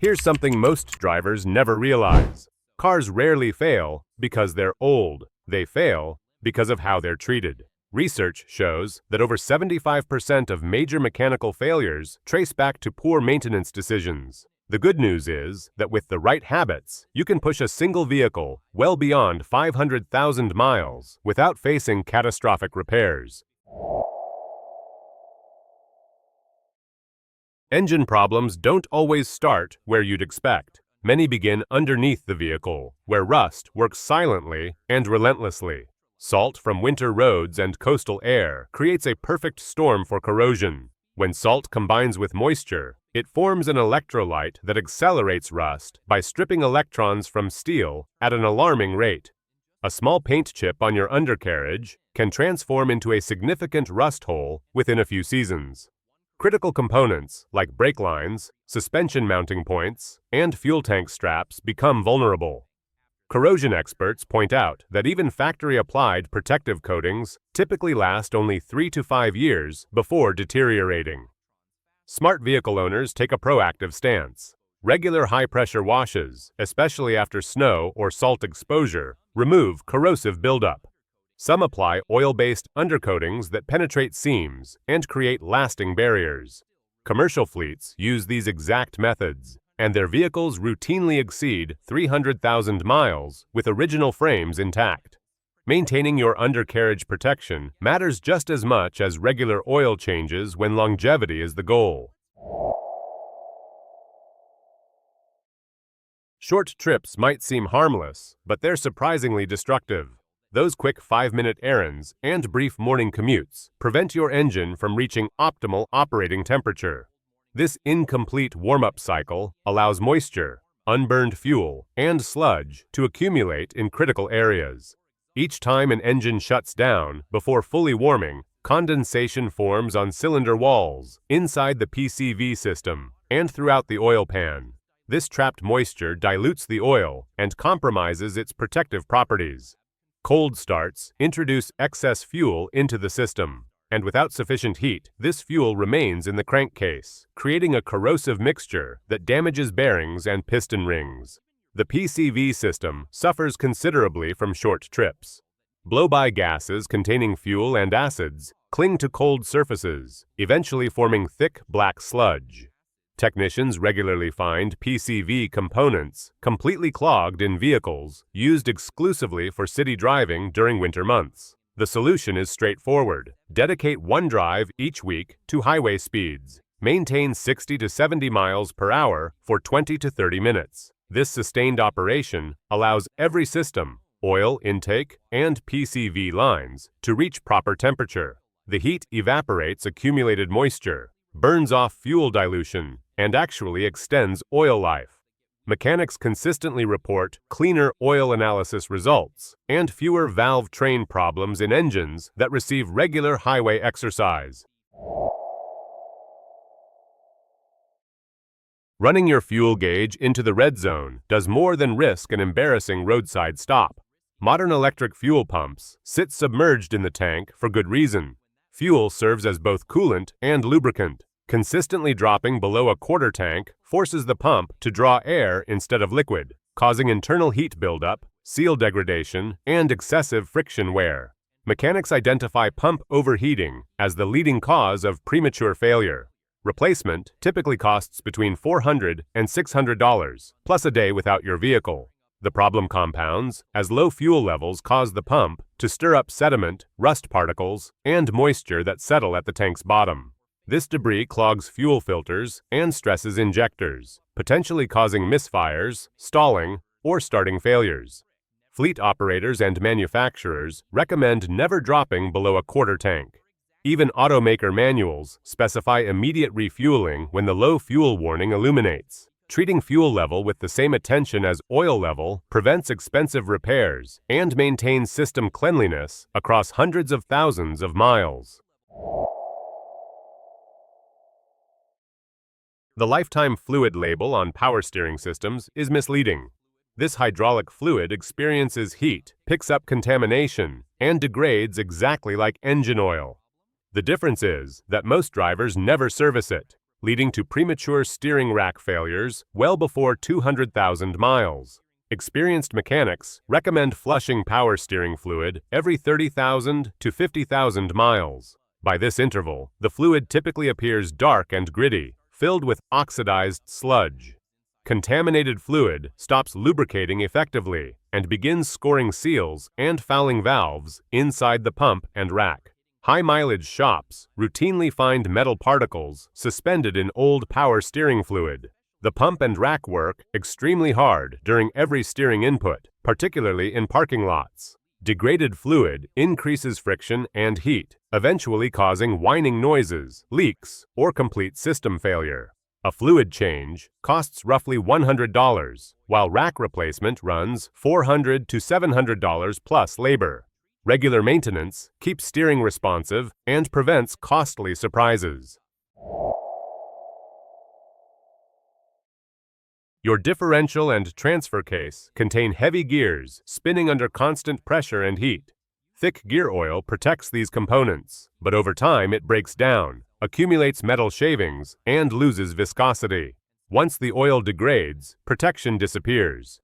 Here's something most drivers never realize. Cars rarely fail because they're old. They fail because of how they're treated. Research shows that over 75% of major mechanical failures trace back to poor maintenance decisions. The good news is that with the right habits, you can push a single vehicle well beyond 500,000 miles without facing catastrophic repairs. Engine problems don't always start where you'd expect. Many begin underneath the vehicle, where rust works silently and relentlessly. Salt from winter roads and coastal air creates a perfect storm for corrosion. When salt combines with moisture, it forms an electrolyte that accelerates rust by stripping electrons from steel at an alarming rate. A small paint chip on your undercarriage can transform into a significant rust hole within a few seasons. Critical components like brake lines, suspension mounting points, and fuel tank straps become vulnerable. Corrosion experts point out that even factory-applied protective coatings typically last only 3 to 5 years before deteriorating. Smart vehicle owners take a proactive stance. Regular high-pressure washes, especially after snow or salt exposure, remove corrosive buildup. Some apply oil-based undercoatings that penetrate seams and create lasting barriers. Commercial fleets use these exact methods, and their vehicles routinely exceed 300,000 miles with original frames intact. Maintaining your undercarriage protection matters just as much as regular oil changes when longevity is the goal. Short trips might seem harmless, but they're surprisingly destructive. Those quick 5-minute errands and brief morning commutes prevent your engine from reaching optimal operating temperature. This incomplete warm-up cycle allows moisture, unburned fuel, and sludge to accumulate in critical areas. Each time an engine shuts down before fully warming, condensation forms on cylinder walls, inside the PCV system, and throughout the oil pan. This trapped moisture dilutes the oil and compromises its protective properties. Cold starts introduce excess fuel into the system, and without sufficient heat, this fuel remains in the crankcase, creating a corrosive mixture that damages bearings and piston rings. The PCV system suffers considerably from short trips. Blow-by gases containing fuel and acids cling to cold surfaces, eventually forming thick black sludge. Technicians regularly find PCV components completely clogged in vehicles used exclusively for city driving during winter months. The solution is straightforward. Dedicate one drive each week to highway speeds. Maintain 60 to 70 miles per hour for 20 to 30 minutes. This sustained operation allows every system, oil intake and PCV lines, to reach proper temperature. The heat evaporates accumulated moisture, burns off fuel dilution, and actually extends oil life. Mechanics consistently report cleaner oil analysis results and fewer valve train problems in engines that receive regular highway exercise. Running your fuel gauge into the red zone does more than risk an embarrassing roadside stop. Modern electric fuel pumps sit submerged in the tank for good reason. Fuel serves as both coolant and lubricant. Consistently dropping below a quarter tank forces the pump to draw air instead of liquid, causing internal heat buildup, seal degradation, and excessive friction wear. Mechanics identify pump overheating as the leading cause of premature failure. Replacement typically costs between $400 and $600, plus a day without your vehicle. The problem compounds as low fuel levels cause the pump to stir up sediment, rust particles, and moisture that settle at the tank's bottom. This debris clogs fuel filters and stresses injectors, potentially causing misfires, stalling, or starting failures. Fleet operators and manufacturers recommend never dropping below a quarter tank. Even automaker manuals specify immediate refueling when the low fuel warning illuminates. Treating fuel level with the same attention as oil level prevents expensive repairs and maintains system cleanliness across hundreds of thousands of miles. The lifetime fluid label on power steering systems is misleading. This hydraulic fluid experiences heat, picks up contamination, and degrades exactly like engine oil. The difference is that most drivers never service it, leading to premature steering rack failures well before 200,000 miles. Experienced mechanics recommend flushing power steering fluid every 30,000 to 50,000 miles. By this interval, the fluid typically appears dark and gritty, filled with oxidized sludge. Contaminated fluid stops lubricating effectively and begins scoring seals and fouling valves inside the pump and rack. High-mileage shops routinely find metal particles suspended in old power steering fluid. The pump and rack work extremely hard during every steering input, particularly in parking lots. Degraded fluid increases friction and heat, eventually causing whining noises, leaks, or complete system failure. A fluid change costs roughly $100, while rack replacement runs $400 to $700 plus labor. Regular maintenance keeps steering responsive and prevents costly surprises. Your differential and transfer case contain heavy gears spinning under constant pressure and heat. Thick gear oil protects these components, but over time it breaks down, accumulates metal shavings, and loses viscosity. Once the oil degrades, protection disappears.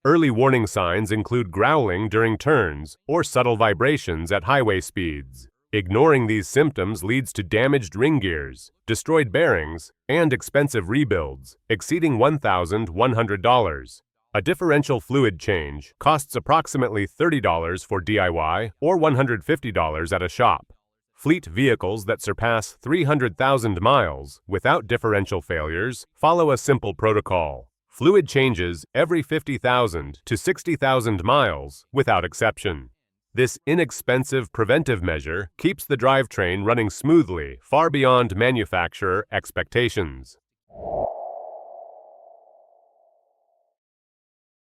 Early warning signs include growling during turns or subtle vibrations at highway speeds. Ignoring these symptoms leads to damaged ring gears, destroyed bearings, and expensive rebuilds, exceeding $1,100. A differential fluid change costs approximately $30 for DIY or $150 at a shop. Fleet vehicles that surpass 300,000 miles without differential failures follow a simple protocol. Fluid changes every 50,000 to 60,000 miles without exception. This inexpensive preventive measure keeps the drivetrain running smoothly far beyond manufacturer expectations.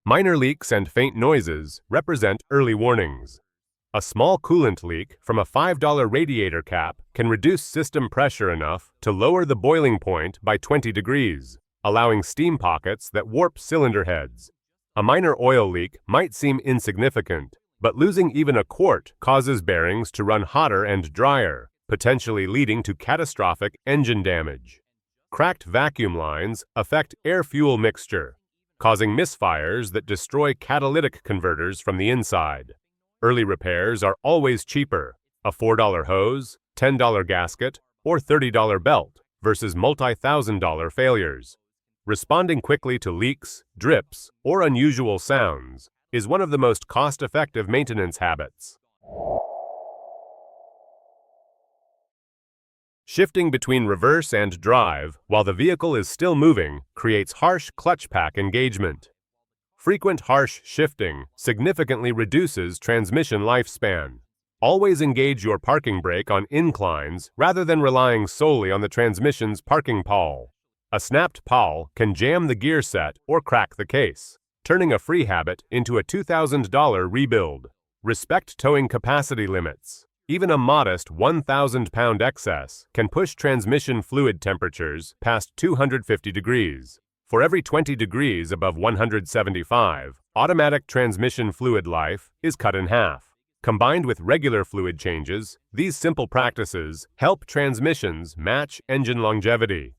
Minor leaks and faint noises represent early warnings. A small coolant leak from a $5 radiator cap can reduce system pressure enough to lower the boiling point by 20 degrees, allowing steam pockets that warp cylinder heads. A minor oil leak might seem insignificant, but losing even a quart causes bearings to run hotter and drier, potentially leading to catastrophic engine damage. Cracked vacuum lines affect air-fuel mixture, causing misfires that destroy catalytic converters from the inside. Early repairs are always cheaper, a $4 hose, $10 gasket, or $30 belt versus multi-thousand-dollar failures. Responding quickly to leaks, drips, or unusual sounds is one of the most cost-effective maintenance habits. Shifting between reverse and drive while the vehicle is still moving creates harsh clutch pack engagement. Frequent harsh shifting significantly reduces transmission lifespan. Always engage your parking brake on inclines rather than relying solely on the transmission's parking pawl. A snapped pawl can jam the gear set or crack the case, turning a free habit into a $2,000 rebuild. Respect towing capacity limits. Even a modest 1,000-pound excess can push transmission fluid temperatures past 250 degrees. For every 20 degrees above 175, automatic transmission fluid life is cut in half. Combined with regular fluid changes, these simple practices help transmissions match engine longevity.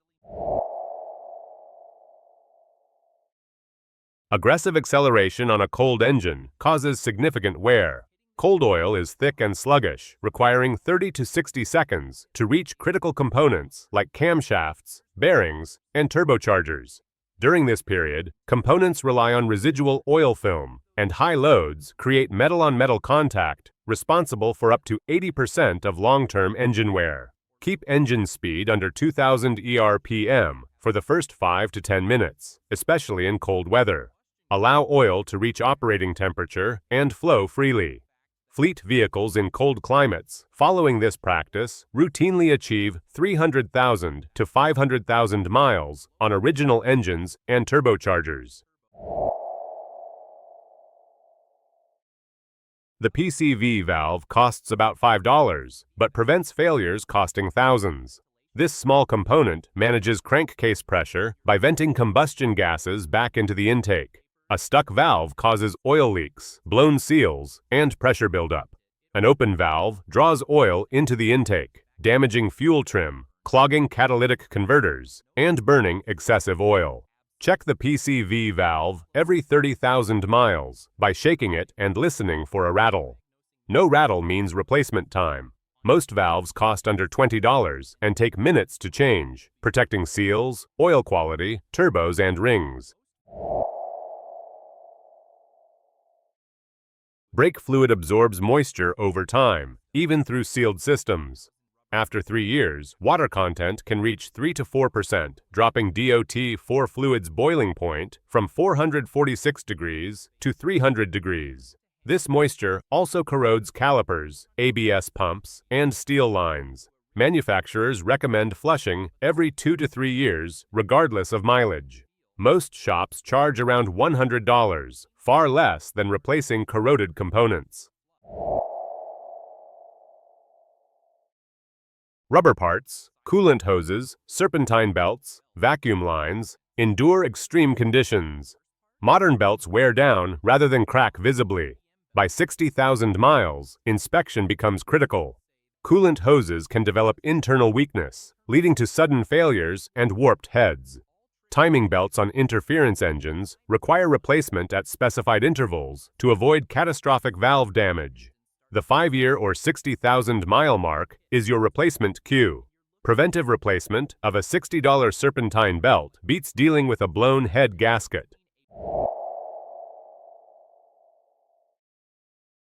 Aggressive acceleration on a cold engine causes significant wear. Cold oil is thick and sluggish, requiring 30 to 60 seconds to reach critical components like camshafts, bearings, and turbochargers. During this period, components rely on residual oil film, and high loads create metal-on-metal contact, responsible for up to 80% of long-term engine wear. Keep engine speed under 2000 ERPM for the first 5 to 10 minutes, especially in cold weather. Allow oil to reach operating temperature and flow freely. Fleet vehicles in cold climates following this practice routinely achieve 300,000 to 500,000 miles on original engines and turbochargers. The PCV valve costs about $5, but prevents failures costing thousands. This small component manages crankcase pressure by venting combustion gases back into the intake. A stuck valve causes oil leaks, blown seals, and pressure buildup. An open valve draws oil into the intake, damaging fuel trim, clogging catalytic converters, and burning excessive oil. Check the PCV valve every 30,000 miles by shaking it and listening for a rattle. No rattle means replacement time. Most valves cost under $20 and take minutes to change, protecting seals, oil quality, turbos, and rings. Brake fluid absorbs moisture over time, even through sealed systems. After 3 years, water content can reach 3 to 4%, dropping DOT for fluid's boiling point from 446 degrees to 300 degrees. This moisture also corrodes calipers, ABS pumps, and steel lines. Manufacturers recommend flushing every 2 to 3 years, regardless of mileage. Most shops charge around $100, far less than replacing corroded components. Rubber parts, coolant hoses, serpentine belts, vacuum lines endure extreme conditions. Modern belts wear down rather than crack visibly. By 60,000 miles, inspection becomes critical. Coolant hoses can develop internal weakness, leading to sudden failures and warped heads. Timing belts on interference engines require replacement at specified intervals to avoid catastrophic valve damage. The 5-year or 60,000-mile mark is your replacement cue. Preventive replacement of a $60 serpentine belt beats dealing with a blown head gasket.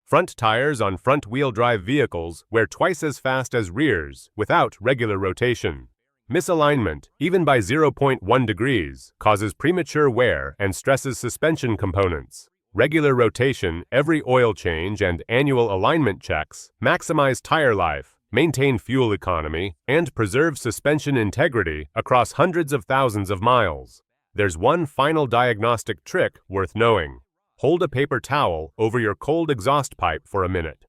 Front tires on front-wheel drive vehicles wear twice as fast as rears without regular rotation. Misalignment, even by 0.1 degrees, causes premature wear and stresses suspension components. Regular rotation, every oil change, and annual alignment checks maximize tire life, maintain fuel economy, and preserve suspension integrity across hundreds of thousands of miles. There's one final diagnostic trick worth knowing. Hold a paper towel over your cold exhaust pipe for a minute.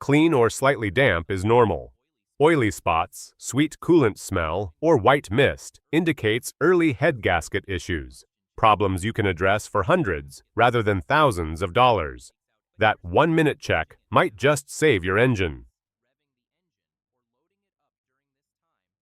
Clean or slightly damp is normal. Oily spots, sweet coolant smell, or white mist indicates early head gasket issues, problems you can address for hundreds rather than thousands of dollars. That 1-minute check might just save your engine.